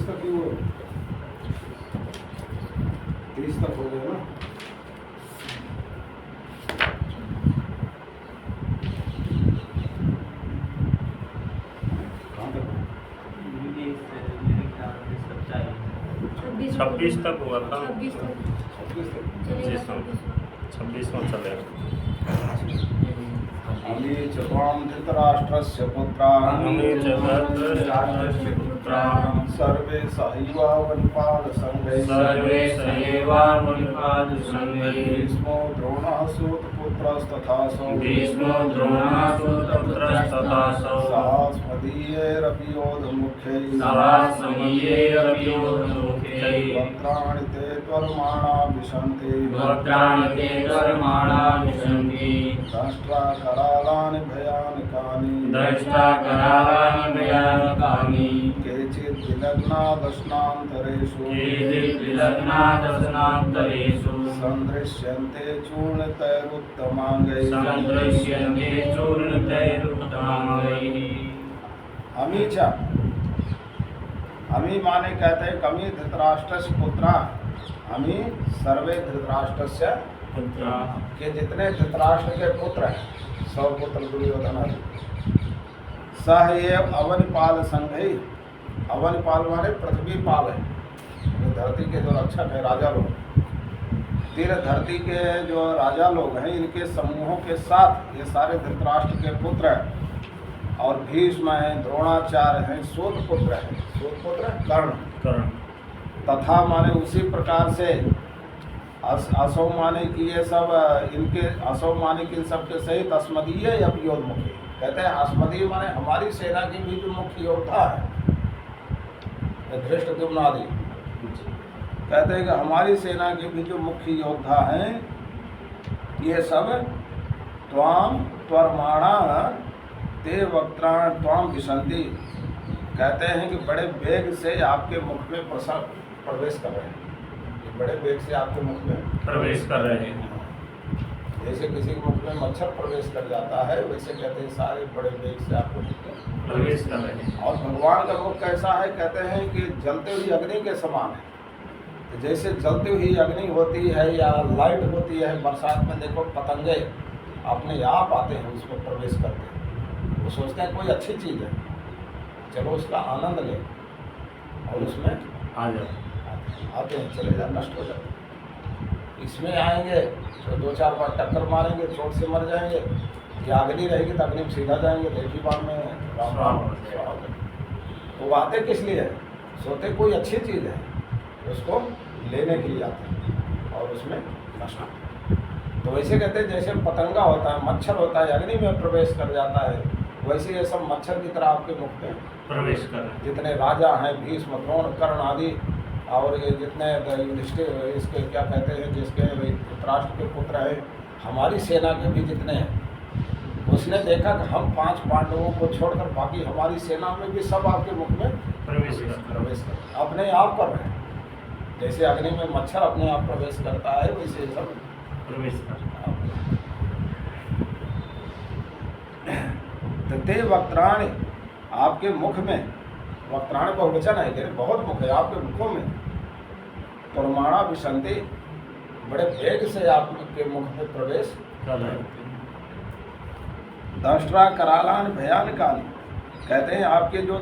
26 तक ही हुए, 30 तक हो गए ना। कहाँ तक? 26 तक हुआ था। 26 तक 26 तक। चलेगा। 26वां चलेगा। अमी चत्वां धृतराष्ट्रस्य पुत्राः सर्वे सहैवावनिपालसङ्घैः भीष्मो द्रोणः सूतपुत्रस्तथासौ सहास्मदीयैरपि योधमुख्यैः वक्त्राणि ते त्वरमाणा विशन्ति दंष्ट्राकरालानि भयानकानि केचित् विलग्ना दशनान्तरेषु सन्दृश्यन्ते चूर्णितैरुत्तमाङ्गैः। अमी च, अमी माने कहते हैं कमी धृतराष्ट्रस्य पुत्रा, अमी सर्वे धृतराष्ट्रस्य के जितने धृतराष्ट्र के पुत्र हैं, 100 पुत्र दुर्योधन आदि, सह एव अवनिपाल संघई, अवनिपाल माने पृथ्वी पाल है, धरती के जो रक्षक है राजा लोग, तीर धरती के जो राजा लोग हैं, इनके समूहों के साथ ये सारे धृतराष्ट्र के पुत्र हैं। और भीष्म हैं, द्रोणाचार्य हैं, सूत पुत्र हैं, सूत पुत्र कर्ण, तथा माने उसी प्रकार से असौ माने कि ये सब इनके असौ माने कि इन सबके सहित अस्मदीय अभियोधमुखी, कहते हैं अस्मदीय माने हमारी सेना के भी जो मुख्य योद्धा है धृष्टद्युम्न आदि, कहते हैं कि हमारी सेना के भी जो मुख्य योद्धा हैं ये सब त्वरमाणा ते वक्त्राण त्वाम विशन्ति, कहते हैं कि बड़े वेग से आपके मुख में प्रवेश कर रहे हैं, बड़े वेग से आपके मुख में प्रवेश कर रहे हैं। जैसे किसी के मुख में मच्छर प्रवेश कर जाता है, वैसे कहते हैं सारे बड़े वेग से आपके मुख में प्रवेश कर रहे हैं। और भगवान का मुख कैसा है, कहते हैं कि जलते हुई अग्नि के समान है। तो जैसे जलती हुई अग्नि होती है या लाइट होती है, बरसात में देखो पतंगे अपने आप आते हैं, उसमें प्रवेश करते हैं, वो सोचते हैं कोई अच्छी चीज़ है, चलो उसका आनंद लें, और उसमें आ जाओ, आते हैं, चले जाए, नष्ट हो जाते। इसमें आएंगे तो 2-4 बार टक्कर मारेंगे, चोट से मर जाएंगे, या अग्नि रहेगी तो अग्नि में सीधा जाएंगे, देखी बार में राम। तो वो आते किस लिए है, सोते कोई अच्छी चीज़ है, उसको लेने के लिए आते हैं और उसमें नष्ट। तो वैसे कहते हैं जैसे पतंगा होता है, मच्छर होता है, अग्नि में प्रवेश कर जाता है, वैसे ये सब मच्छर की तरह आपके मुख में प्रवेश कर रहे हैं। जितने राजा हैं, भीष्म द्रोण कर्ण आदि, और ये जितने युधिष्ठिर इसके क्या कहते हैं, जिसके धृतराष्ट्र के पुत्र हैं, हमारी सेना के भी जितने हैं, उसने देखा कि हम 5 पांडवों को छोड़कर बाकी हमारी सेना में भी सब आपके मुख में प्रवेश कर अपने आप कर रहे हैं। जैसे अग्नि में मच्छर अपने आप प्रवेश करता है, वैसे सब प्रवेश कर ते वक्त्राणि, आपके मुख में, वक्त्राणि बहुवचन है कि बहुत मुख है आपके मुखों में, त्वरमाणा विशन्ति, बड़े वेग से आपके मुख में प्रवेश कर रहे हैं। दंष्ट्रा करालान भयानकानि, कहते हैं आपके जो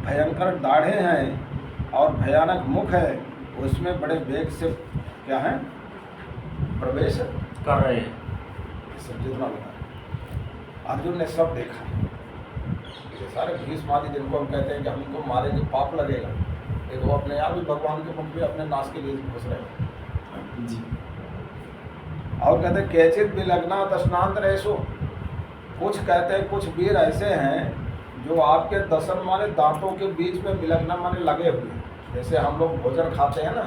भयंकर दाढ़े हैं और भयानक मुख है, उसमें बड़े वेग से क्या है प्रवेश कर रहे हैं। सब जितना बता अर्जुन ने सब देखा, ये सारे भीष्म आदि जिनको हम कहते हैं कि हम इनको मारेंगे पाप लगेगा, ये वो अपने आप ही भगवान के मुख में अपने नाश के लिए घुस रहे हैं जी। और कहते हैं केचित विलग्ना दशनान्तरेषु, कुछ कहते हैं कुछ वीर ऐसे हैं जो आपके दशन माने दांतों के बीच में विलग्ना माने लगे हुए हैं। जैसे हम लोग भोजन खाते हैं ना,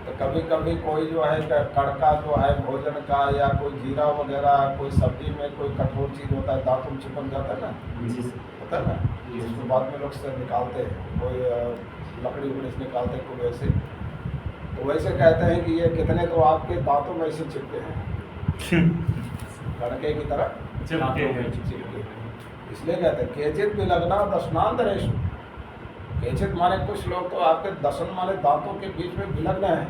तो कभी कभी कोई जो है कड़का जो है भोजन का, या कोई जीरा वगैरह, कोई सब्जी में कोई कठोर चीज़ होता है, दांतों में चिपक जाता है ना, होता है ना, उसको बाद में लोग से निकालते हैं, कोई लकड़ी उकड़ी से निकालते हैं, कोई वैसे। तो वैसे कहते हैं कि ये कितने तो आपके दांतों में ऐसे चिपके हैं, कड़के की तरह चिपके हैं। इसलिए कहते हैं केचित विलग्ना दशनान्तरेषु, केचित माने कुछ लोग तो आपके दसन माने दांतों के बीच में विलग्न हैं,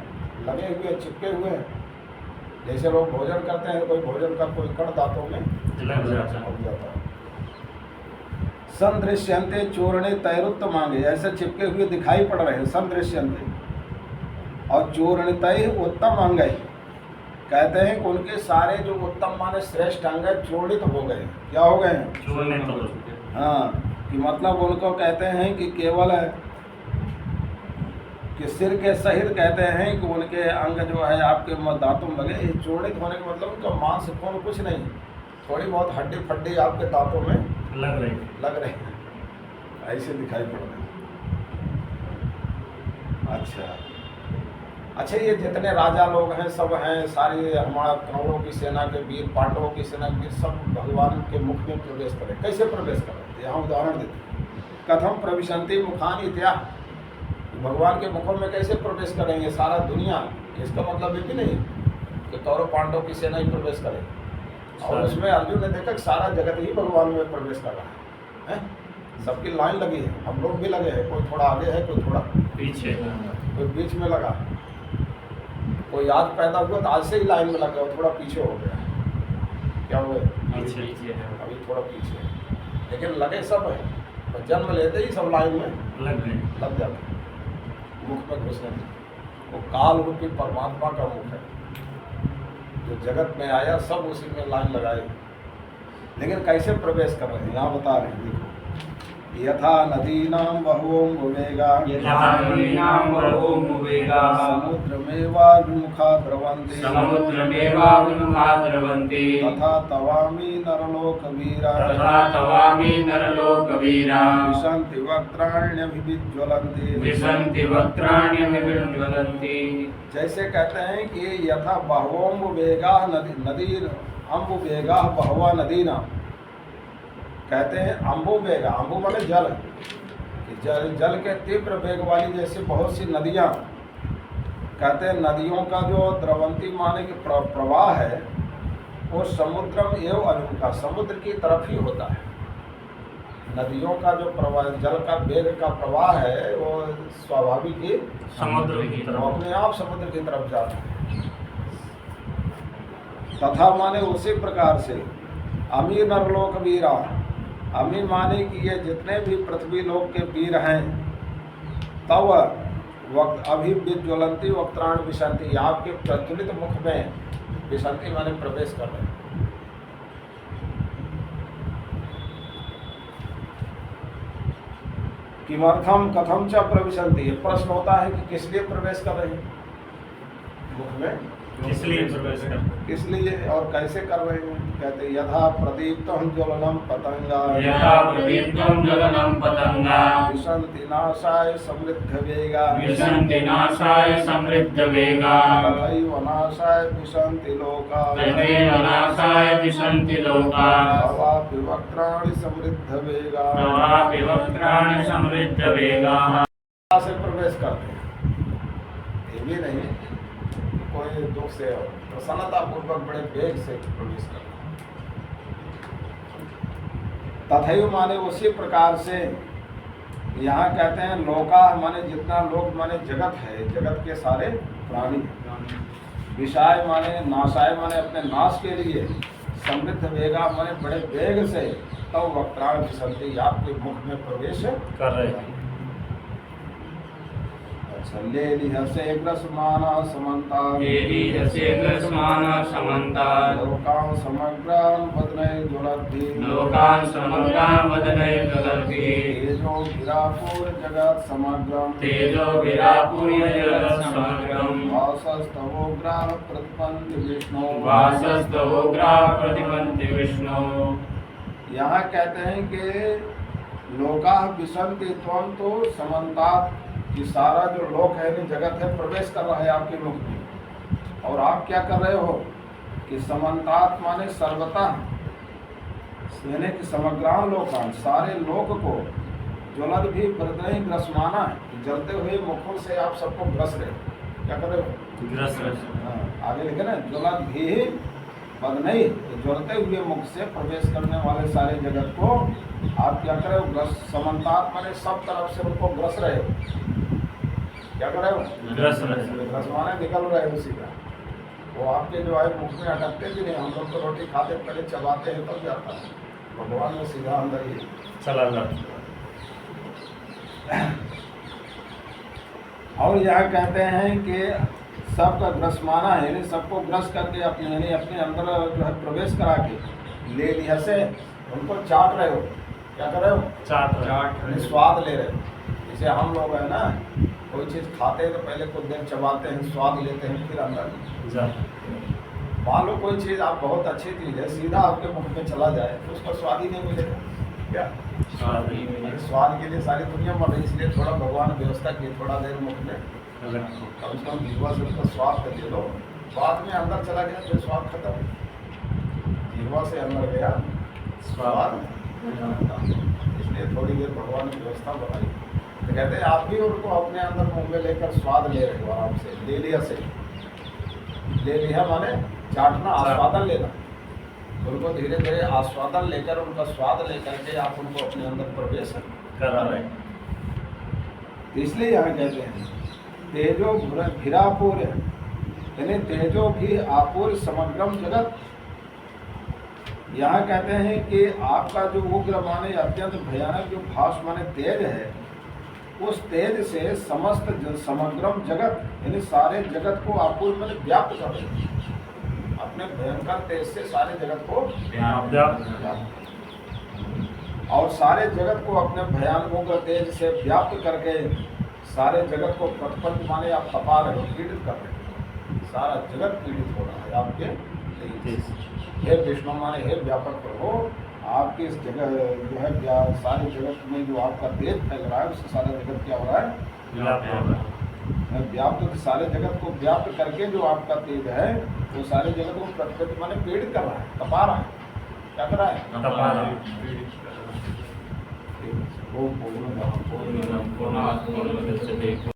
लगे हुए चिपके हुए हैं। जैसे लोग भोजन करते हैं, कोई भोजन का कोई कण दांतों में लग जाता है। लग जाता है। संदृश्यंते चूर्णे तैरुत्त मांगे, ऐसे चिपके हुए दिखाई पड़ रहे हैं। संदृश्यंते और चूर्णितय उत्तम अंग, कहते हैं कि उनके सारे जो उत्तम माने श्रेष्ठ अंग है चूर्णित हो गए। क्या हो गए हैं? छोड़ने तो हाँ, कि मतलब उनको कहते हैं कि केवल कि सिर के सहित कहते हैं कि उनके अंग जो है आपके दांतों में लगे। ये चूर्णित होने का मतलब उनका मांस खून कुछ नहीं, थोड़ी बहुत हड्डी फड्डी आपके दांतों में लग रही लग रहे हैं, ऐसे दिखाई पड़ रहे हैं। अच्छा, ये जितने राजा लोग हैं सब हैं, सारे हमारा कौरवों की सेना के वीर, पांडवों की सेना के वीर, सब भगवान के मुख में प्रवेश करें। कैसे प्रवेश करें? यहाँ उदाहरण देते हैं। कथम प्रविशंति मुखान इत्या, भगवान के मुखों में कैसे प्रवेश करेंगे सारा दुनिया? इसका मतलब ये भी नहीं कि कौरव पांडव की सेना ही प्रवेश करे। और उसमें अर्जुन ने देखा कि सारा जगत ही भगवान में प्रवेश कर रहा है। सबकी लाइन लगी है, हम लोग भी लगे हैं, कोई थोड़ा आगे है, कोई थोड़ा पीछे। कोई बीच में लगा, कोई आज पैदा हुआ तो आज से ही लाइन में लग गया, थोड़ा पीछे हो गया। क्या हुआ? पीछे अभी थोड़ा पीछे है, लेकिन लगे सब है। और जन्म लेते ही सब लाइन में लग गए। लग जाते हैं, मुख में घुसने में। वो काल रूपी परमात्मा का मुख है, जो जगत में आया सब उसी में लाइन लगाए। लेकिन कैसे प्रवेश कर रहे हैं यहाँ बता रहे हैं। देखो, यथा नदीनां बहवोऽम्बुवेगा समुद्रमेवाभिमुखा द्रवन्ति तथा तवामि नरलोकवीरा विशन्ति वक्त्राण्यभिज्वलन्ति। जैसे कहते हैं कि यथा बहवोऽम्बुवेगा नदी अम्बुवेगा बहवा नदीना, कहते हैं अम्बु वेगा, अम्बु माने जल, कि जल के तीव्र वेग वाली जैसे बहुत सी नदियाँ, कहते हैं नदियों का जो द्रवंती माने कि प्रवाह है वो समुद्रम एवं अभिमुखा, समुद्र की तरफ ही होता है। नदियों का जो प्रवाह, जल का वेग का प्रवाह है वो स्वाभाविक ही समुद्र की तरफ, अपने आप समुद्र की तरफ जाता है। तथा माने उसी प्रकार से अमीर नरलोक वीरा, अमीर माने कि ये जितने भी पृथ्वी लोक के वीर हैं, तब वक्त अभी ज्वलंती वक्त्राण विशंति, आपके प्रज्वलित मुख में विशंति माने प्रवेश कर रहे हैं। किमर्थम कथम च प्रविशंति, ये प्रश्न होता है कि किस लिए प्रवेश कर रहे हैं मुख में, इसलिए प्रवेश कर, किस लिए और कैसे कर रहे हैं? कहते हैं यथा प्रदीप्तम ज्वलनम पतंगा विशन्ति नाशाय समृद्ध वेगा तथैव नाशाय विशन्ति लोका तवापि वक्त्राणि समृद्ध वेगा। से प्रवेश करते हैं, ये भी नहीं कोई दुख से और प्रसन्नता पूर्वक बड़े वेग से प्रवेश करना। तथैव माने उसी प्रकार से यहाँ कहते हैं लोका माने जितना लोक माने जगत है, जगत के सारे प्राणी। विषाय माने नाशाय माने अपने नाश के लिए, समृद्ध वेगा माने बड़े वेग से, तब वक्त्राण विशन्ति आपके मुख में प्रवेश कर रहे हैं। लेलिहसे ग्रसमाना समन्ता लोकान् समग्रान् वदनै ज्वलन्ति तेजो विरापूर जगत् समग्रम् वासस्तवोग्राः प्रतिपन्ति विष्णु। यहाँ कहते हैं कि लोकाः विशन्ति त्वं तो समन्तात्, कि सारा जो लोक है नि जगत है प्रवेश कर रहा है आपके मुख में, और आप क्या कर रहे हो कि समन्तात माने सर्वतः, यानी कि समग्रान लोकान, सारे लोक को ज्वलद भी वदनै ग्रसमाना, जलते हुए मुखों से आप सबको ग्रस रहे। क्या कर रहे हो? ग्रस रहे। हाँ, आगे लिखे ना, ज्वलद भी बंद नहीं, तो ज्वलते हुए मुख से प्रवेश करने वाले सारे जगत को आप क्या करे हो, ग्रस समन्तात माने सब तरफ से उनको ग्रस रहे हो। क्या करे हो? ग्रस रहे। ग्रस माने निकल रहे हो सीधा। वो आपके जो है मुख में अटकते भी नहीं। हम लोग तो रोटी खाते पहले चबाते हैं तब जाता है, भगवान में सीधा अंदर ही चला जाता। और यह कहते हैं कि सबका ग्रस माना है, यानी सबको ग्रस करके अपने यानी अपने अंदर जो है प्रवेश करा के ले लिया से उनको चाट रहे हो। क्या कर रहे हो? चाट यानी स्वाद ले रहे हो। जैसे हम लोग है ना, कोई चीज़ खाते हैं तो पहले कुछ देर चबाते हैं, स्वाद लेते हैं, फिर अंदर जा मान लो कोई चीज़ आप बहुत अच्छी चीज़ है सीधा आपके मुख में चला जाए तो उसका स्वाद ही नहीं मिलेगा। क्या स्वाद ही मिलेगा। स्वाद के लिए सारी दुनिया मर रही, इसलिए थोड़ा भगवान व्यवस्था की, थोड़ा देर मुख में रखो। कम से कम जीवा से उसका स्वाद कर दे दो, बाद में अंदर चला गया फिर स्वाद खत्म। जीवा से अंदर गया स्वाद खत्म। इसलिए थोड़ी देर भगवान ने व्यवस्था बनाई। तो कहते हैं आप भी उनको अपने अंदर मुंह में लेकर स्वाद ले रहे हो आराम से। ले लिया से ले लिया माने चाटना, आस्वादन लेना। उनको धीरे धीरे आस्वादन लेकर उनका स्वाद लेकर के आप उनको अपने अंदर प्रवेश करा रहे। इसलिए यहाँ कहते हैं तेजो भीरापुर, यानी तेजो भी आपुर समग्रम जगत। यहाँ कहते हैं कि आपका जो उग्र माने अत्यंत भयानक जो भाष माने तेज है, उस तेज से समस्त समग्रम जगत यानी सारे जगत को आपुर माने व्याप्त कर रहे हैं। अपने भयंकर तेज से सारे जगत को व्याप्त। और सारे जगत को अपने भयानक उग्र तेज से व्याप्त करके सारे जगत को प्रतपंच माने आप तपा रहे हो, पीड़ित कर रहे हो। सारा जगत पीड़ित हो रहा है आपके तेज से। हे विष्णु माने हे व्यापक प्रभु, आपकी इस जगह जो है सारे जगत में जो आपका तेज फैल रहा है उससे सारा जगत क्या हो रहा है? व्याप्त। सारे जगत को व्याप्त करके जो आपका तेज है वो सारे जगत को प्रतपंच माने पीड़ित कर रहा है, तपा रहा है। क्या कर रहा है? तपा रहा है। वो पूर्ण पूर्णमाद पूर्णमुदच्यते